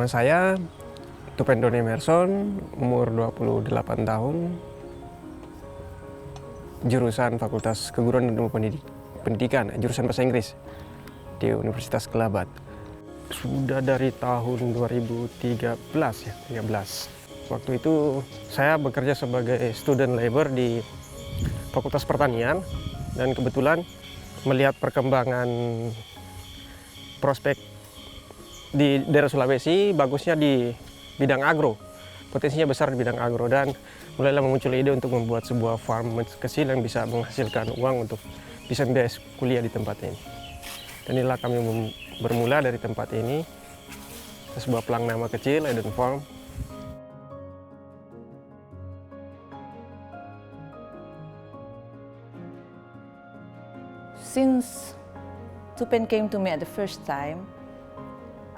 Nama saya Tupendon Emerson, umur 28 tahun, jurusan Fakultas Keguruan dan Ilmu Pendidikan, jurusan Bahasa Inggris di Universitas Kelabat. Sudah dari tahun 2013 ya, 13. Waktu itu saya bekerja sebagai student labor di Fakultas Pertanian dan kebetulan melihat perkembangan prospek di daerah Sulawesi bagusnya di bidang agro, potensinya besar di bidang agro, dan mulailah muncul ide untuk membuat sebuah farm kecil yang bisa menghasilkan uang untuk bisa membiayai kuliah di tempat ini. Dan inilah kami bermula dari tempat ini, sebuah pelang nama kecil, Eden Farm. Since Tupen came to me at the first time,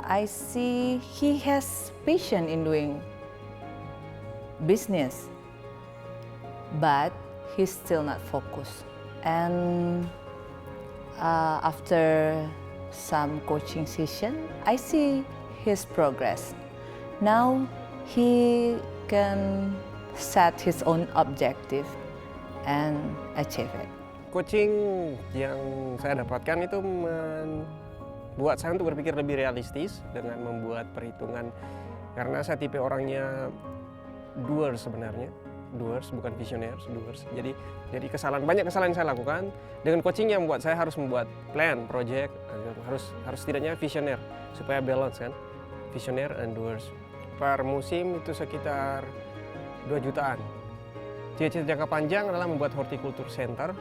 I see he has passion in doing business, but he's still not focused. And after some coaching session, I see his progress. Now he can set his own objective and achieve it. Coaching yang saya dapatkan itu membuat saya untuk berpikir lebih realistis dengan membuat perhitungan, karena saya tipe orangnya doers sebenarnya, doers bukan visionaires, doers. Jadi banyak kesalahan yang saya lakukan. Dengan coaching yang membuat saya harus membuat plan, project, harus setidaknya visioner supaya balance kan, visioner and doers. Per musim itu sekitar 2 jutaan. Cita-cita jangka panjang adalah membuat horticulture center,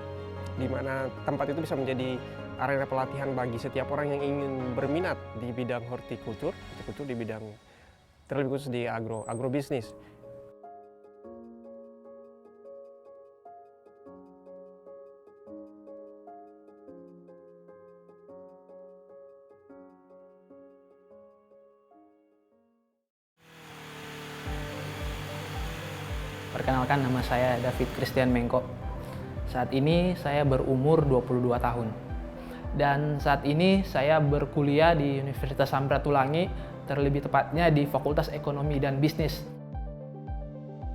di mana tempat itu bisa menjadi arena pelatihan bagi setiap orang yang ingin berminat di bidang hortikultur di bidang terlebih khusus di agrobisnis. Perkenalkan, nama saya David Christian Mengko. Saat ini saya berumur 22 tahun. Dan saat ini saya berkuliah di Universitas Samratulangi, terlebih tepatnya di Fakultas Ekonomi dan Bisnis.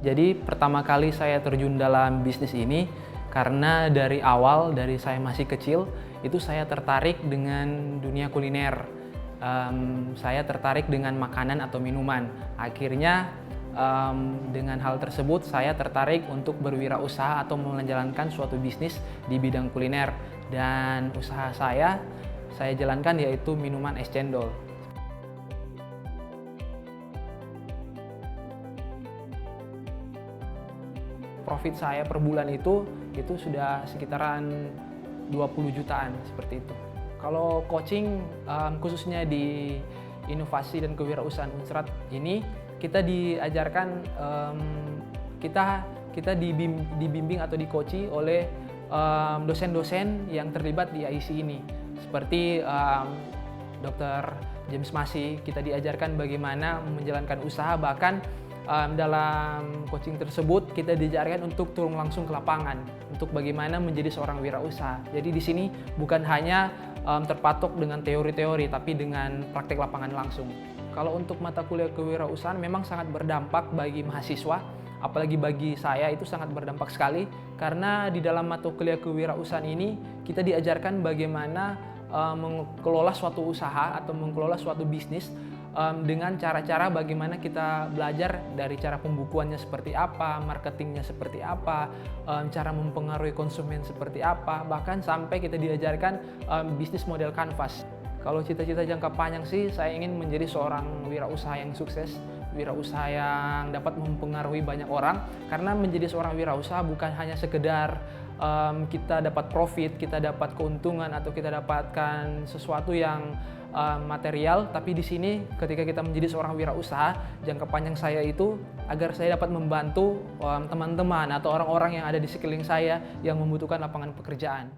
Jadi pertama kali saya terjun dalam bisnis ini karena dari awal, dari saya masih kecil, itu saya tertarik dengan dunia kuliner. Saya tertarik dengan makanan atau minuman. Akhirnya dengan hal tersebut saya tertarik untuk berwirausaha atau menjalankan suatu bisnis di bidang kuliner, dan usaha saya jalankan yaitu minuman es cendol. Profit saya per bulan itu sudah sekitaran 20 jutaan seperti itu. Kalau coaching khususnya di inovasi dan kewirausahaan Unsrat ini, kita diajarkan, kita dibimbing atau dicoachi oleh dosen-dosen yang terlibat di IC ini, seperti Dr. James Masih. Kita diajarkan bagaimana menjalankan usaha, bahkan dalam coaching tersebut kita diajarkan untuk turun langsung ke lapangan, untuk bagaimana menjadi seorang wirausaha. Jadi di sini bukan hanya terpatok dengan teori-teori, tapi dengan praktek lapangan langsung. Kalau untuk mata kuliah kewirausahaan memang sangat berdampak bagi mahasiswa, apalagi bagi saya itu sangat berdampak sekali, karena di dalam mata kuliah kewirausahaan ini kita diajarkan bagaimana mengelola suatu usaha atau mengelola suatu bisnis dengan cara-cara bagaimana kita belajar dari cara pembukuannya seperti apa, marketingnya seperti apa, cara mempengaruhi konsumen seperti apa, bahkan sampai kita diajarkan bisnis model kanvas. Kalau cita-cita jangka panjang sih, saya ingin menjadi seorang wirausaha yang sukses, wirausaha yang dapat mempengaruhi banyak orang. Karena menjadi seorang wirausaha bukan hanya sekedar kita dapat profit, kita dapat keuntungan, atau kita dapatkan sesuatu yang material, tapi di sini ketika kita menjadi seorang wirausaha, jangka panjang saya itu agar saya dapat membantu teman-teman atau orang-orang yang ada di sekeliling saya yang membutuhkan lapangan pekerjaan.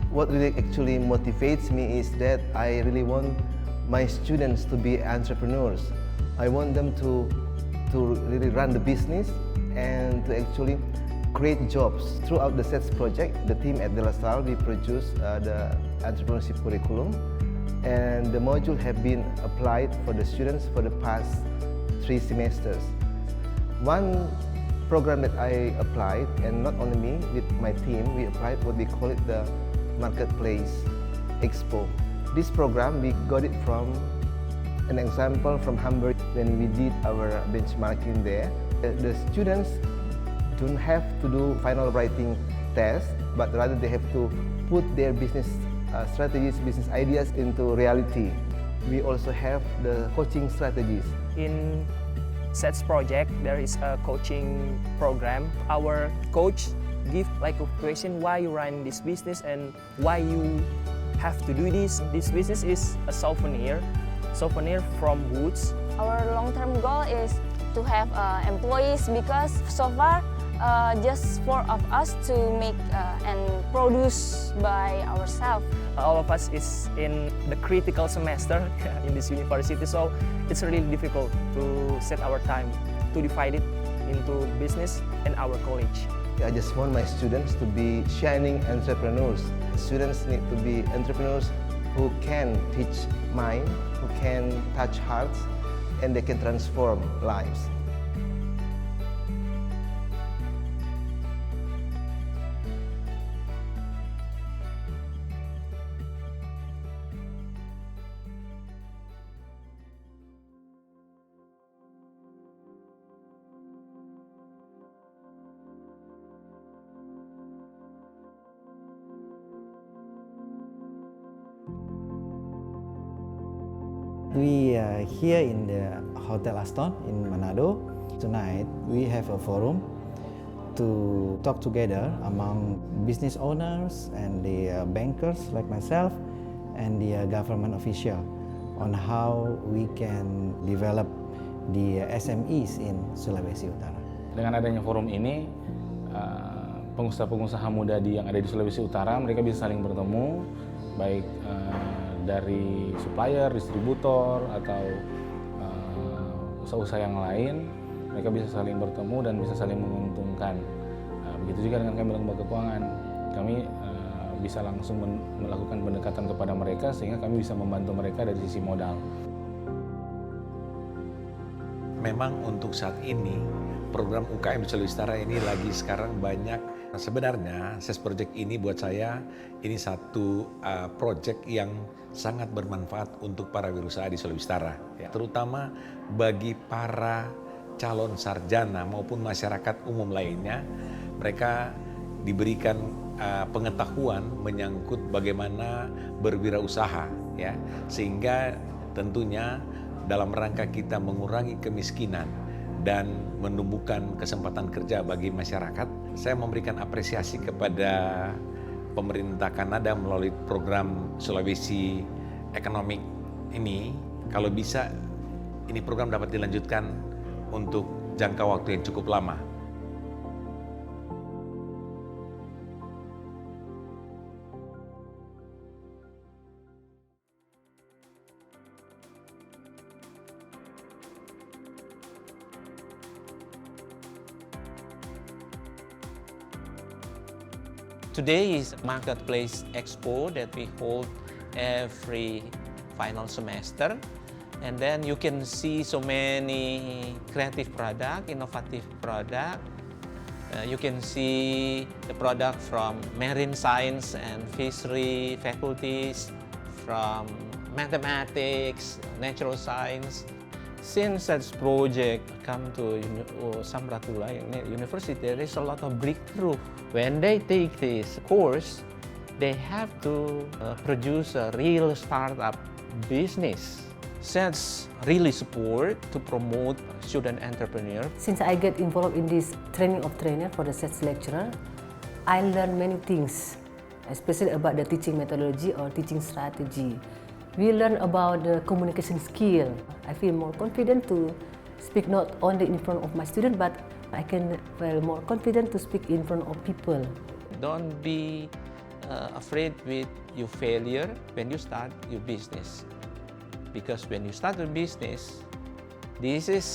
What really actually motivates me is that I really want my students to be entrepreneurs. I want them to to really run the business and to actually create jobs. Throughout the SETS project, the team at De La Salle, we produce the entrepreneurship curriculum, and the module have been applied for the students for the past 3 semesters. One program that I applied, and not only me, with my team, we applied what we call it the Marketplace Expo. This program, we got it from an example from Hamburg when we did our benchmarking there. The students don't have to do final writing test, but rather they have to put their business strategies, business ideas into reality. We also have the coaching strategies. In SETS project, there is a coaching program. Our coach give like a question why you run this business and why you have to do this. This business is a souvenir from woods. Our long-term goal is to have employees because so far just 4 of us to make and produce by ourselves. All of us is in the critical semester in this university, so it's really difficult to set our time to divide it into business and our college. I just want my students to be shining entrepreneurs. Students need to be entrepreneurs who can teach mind, who can touch hearts, and they can transform lives. We are here in the Hotel Aston in Manado. Tonight we have a forum to talk together among business owners and the bankers like myself and the government official on how we can develop the SMEs in Sulawesi Utara. Dengan adanya forum ini, pengusaha-pengusaha muda yang ada di Sulawesi Utara mereka bisa saling bertemu, baik dari supplier, distributor, atau usaha-usaha yang lain. Mereka bisa saling bertemu dan bisa saling menguntungkan. Begitu juga dengan kami lembaga keuangan. Kami bisa langsung melakukan pendekatan kepada mereka sehingga kami bisa membantu mereka dari sisi modal. Memang untuk saat ini program UKM di Sulawesi Utara ini lagi sekarang banyak. Sebenarnya SES Project ini buat saya ini satu project yang sangat bermanfaat untuk para wirausaha di Sulawesi Utara, ya. Terutama bagi para calon sarjana maupun masyarakat umum lainnya, mereka diberikan pengetahuan menyangkut bagaimana berwirausaha, ya, sehingga tentunya dalam rangka kita mengurangi kemiskinan dan menumbuhkan kesempatan kerja bagi masyarakat, saya memberikan apresiasi kepada pemerintah Kanada melalui program Sulawesi Economic ini. Kalau bisa, ini program dapat dilanjutkan untuk jangka waktu yang cukup lama. Today is Marketplace Expo that we hold every final semester, and then you can see so many creative product, innovative product. You can see the product from marine science and fishery faculties, from mathematics, natural science. Since that project come to Samratulangi University, there is a lot of breakthrough. When they take this course, they have to produce a real startup business. SETS really support to promote student entrepreneur. Since I get involved in this training of trainer for the SETS lecturer, I learn many things, especially about the teaching methodology or teaching strategy. We learn about the communication skill. I feel more confident to speak not only in front of my student, but I can feel more confident to speak in front of people. Don't be afraid with your failure when you start your business. Because when you start a business, this is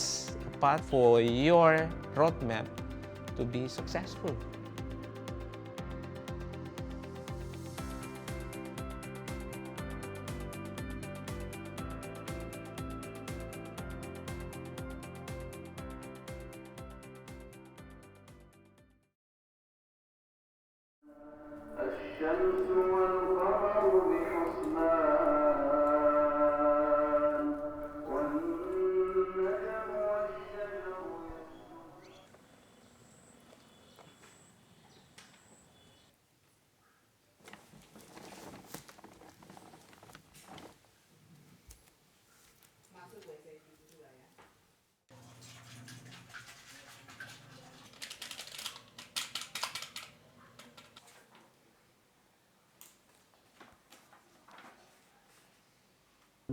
a path for your roadmap to be successful.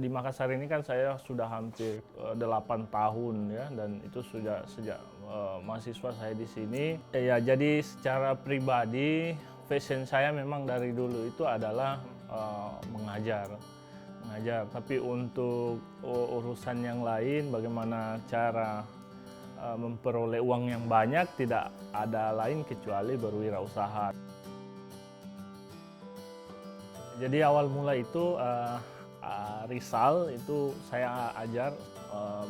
Di Makassar ini kan saya sudah hampir 8 tahun ya, dan itu sudah sejak mahasiswa saya di sini. Ya, jadi secara pribadi passion saya memang dari dulu itu adalah mengajar. Tapi untuk urusan yang lain, bagaimana cara memperoleh uang yang banyak, tidak ada lain kecuali berwirausaha. Jadi awal mula itu Rizal itu saya ajar,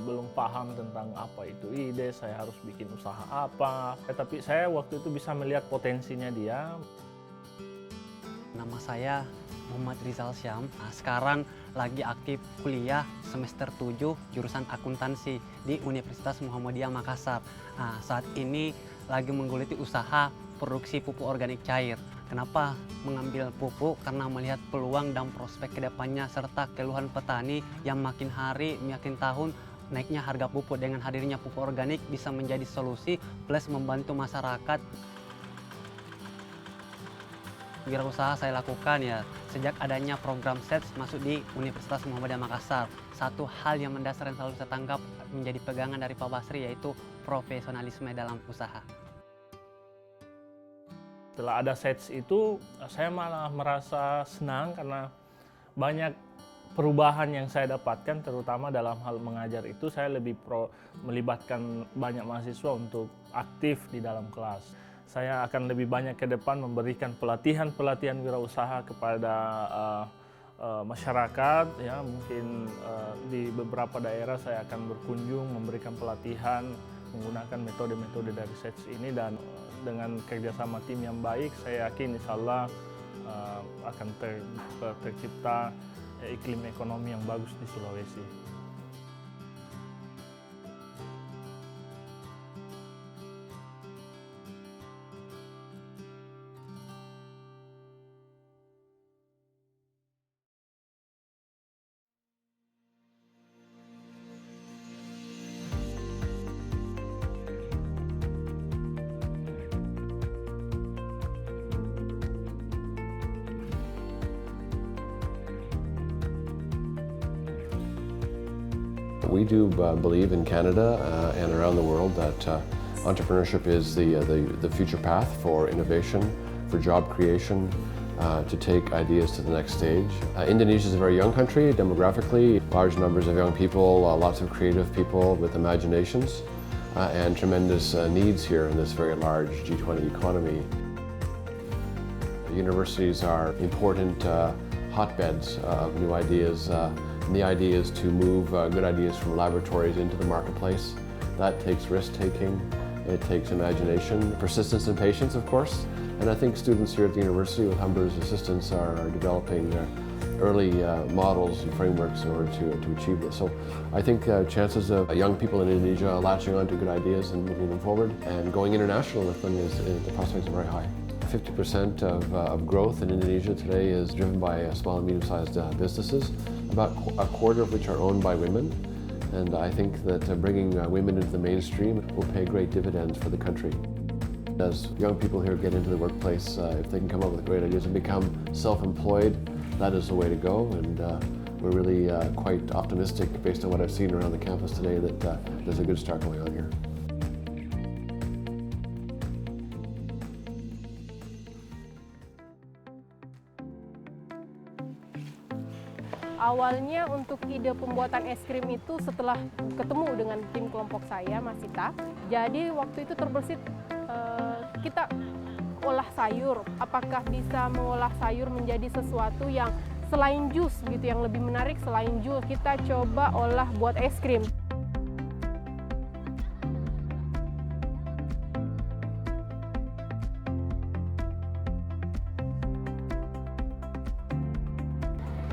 belum paham tentang apa itu ide, saya harus bikin usaha apa. Tapi saya waktu itu bisa melihat potensinya dia. Nama saya Muhammad Rizal Syam. Sekarang lagi aktif kuliah semester 7 jurusan akuntansi di Universitas Muhammadiyah Makassar. Saat ini lagi menggeluti usaha produksi pupuk organik cair. Kenapa mengambil pupuk? Karena melihat peluang dan prospek kedepannya serta keluhan petani yang makin hari, makin tahun naiknya harga pupuk. Dengan hadirnya pupuk organik bisa menjadi solusi plus membantu masyarakat. Wirausaha saya lakukan ya sejak adanya program SETS masuk di Universitas Muhammadiyah Makassar. Satu hal yang mendasar yang selalu saya tanggap menjadi pegangan dari Pak Basri yaitu profesionalisme dalam usaha. Setelah ada SETS itu, saya malah merasa senang karena banyak perubahan yang saya dapatkan, terutama dalam hal mengajar itu saya lebih melibatkan banyak mahasiswa untuk aktif di dalam kelas. Saya akan lebih banyak ke depan memberikan pelatihan wirausaha kepada masyarakat. Ya, mungkin di beberapa daerah saya akan berkunjung memberikan pelatihan menggunakan metode-metode dari SETS ini, dan dengan kerjasama tim yang baik, saya yakin insya Allah akan tercipta iklim ekonomi yang bagus di Sulawesi. We do believe in Canada and around the world that entrepreneurship is the future path for innovation, for job creation, to take ideas to the next stage. Indonesia is a very young country demographically, large numbers of young people, lots of creative people with imaginations, and tremendous needs here in this very large G20 economy. Universities are important hotbeds of new ideas. And the idea is to move good ideas from laboratories into the marketplace. That takes risk-taking, it takes imagination, persistence and patience, of course. And I think students here at the university with Humber's assistance are developing early models and frameworks in order to achieve this. So I think chances of young people in Indonesia latching on to good ideas and moving them forward and going international with them the prospects are very high. 50% of growth in Indonesia today is driven by small and medium-sized businesses, about a quarter of which are owned by women. And I think that bringing women into the mainstream will pay great dividends for the country. As young people here get into the workplace, if they can come up with great ideas and become self-employed, that is the way to go. And we're really quite optimistic based on what I've seen around the campus today that there's a good start going on here. Awalnya untuk ide pembuatan es krim itu setelah ketemu dengan tim kelompok saya, Masita. Jadi waktu itu terbersit kita olah sayur. Apakah bisa mengolah sayur menjadi sesuatu yang selain jus gitu, yang lebih menarik selain jus. Kita coba olah buat es krim.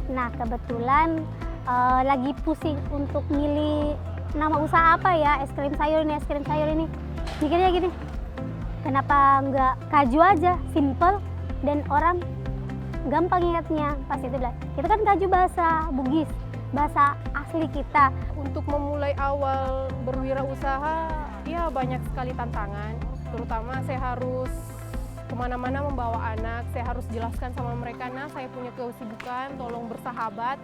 Nah, kebetulan lagi pusing untuk milih nama usaha apa ya, es krim sayur ini. Mikirnya gini, kenapa nggak Kaju aja, simple, dan orang gampang ingatnya. Pas itu bilang, itu kan Kaju bahasa Bugis, bahasa asli kita. Untuk memulai awal berwirausaha, ya banyak sekali tantangan. Terutama saya harus kemana-mana membawa anak, saya harus jelaskan sama mereka, nah saya punya kesibukan, tolong bersahabat.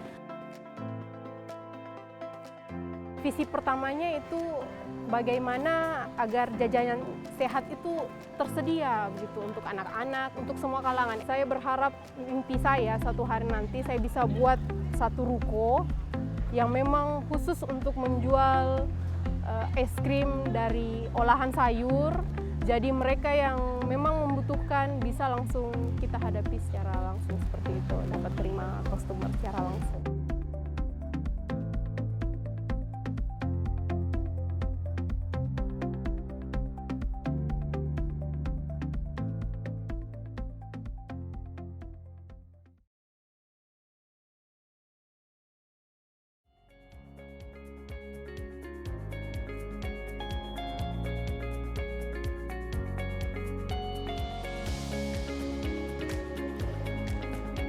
Visi pertamanya itu bagaimana agar jajanan sehat itu tersedia gitu untuk anak-anak, untuk semua kalangan. Saya berharap mimpi saya satu hari nanti saya bisa buat satu ruko yang memang khusus untuk menjual es krim dari olahan sayur. Jadi mereka yang memang membutuhkan bisa langsung kita hadapi secara langsung seperti itu, dapat terima customer secara langsung.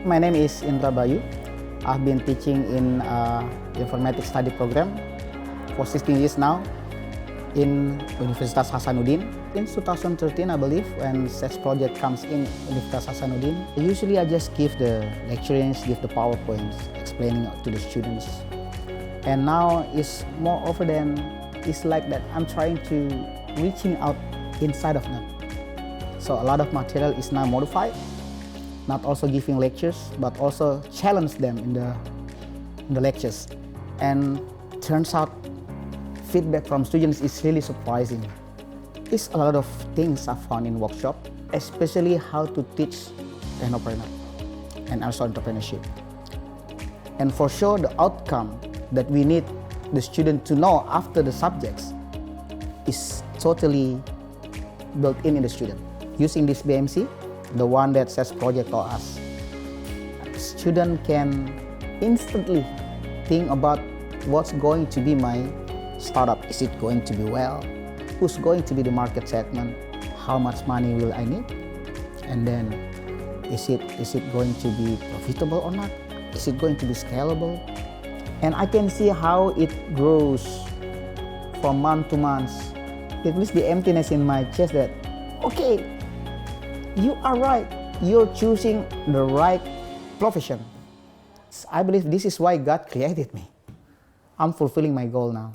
My name is Indra Bayu. I've been teaching in informatics study program for 16 years now in Universitas Hasanuddin. In 2013, I believe, when SETS project comes in Universitas Hasanuddin, usually I just give the lecturings, give the PowerPoints, explaining to the students. And now it's more over than, it's like that I'm trying to reaching out inside of them. So a lot of material is now modified. Not also giving lectures, but also challenge them in the lectures. And turns out feedback from students is really surprising. It's a lot of things I found in workshop, especially how to teach technopreneur and also entrepreneurship. And for sure the outcome that we need the student to know after the subjects is totally built in the student. Using this BMC, the one that SETS project taught us, student can instantly think about what's going to be my startup. Is it going to be well? Who's going to be the market segment? How much money will I need? And then is it going to be profitable or not? Is it going to be scalable? And I can see how it grows from month to month. It was the emptiness in my chest that, okay, you are right. You're choosing the right profession. I believe this is why God created me. I'm fulfilling my goal now.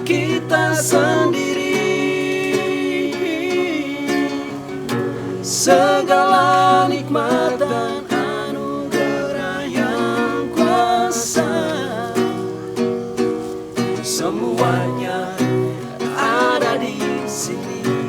Kita sendiri, segala nikmat dan anugerah yang kuasa, semuanya ada di sini.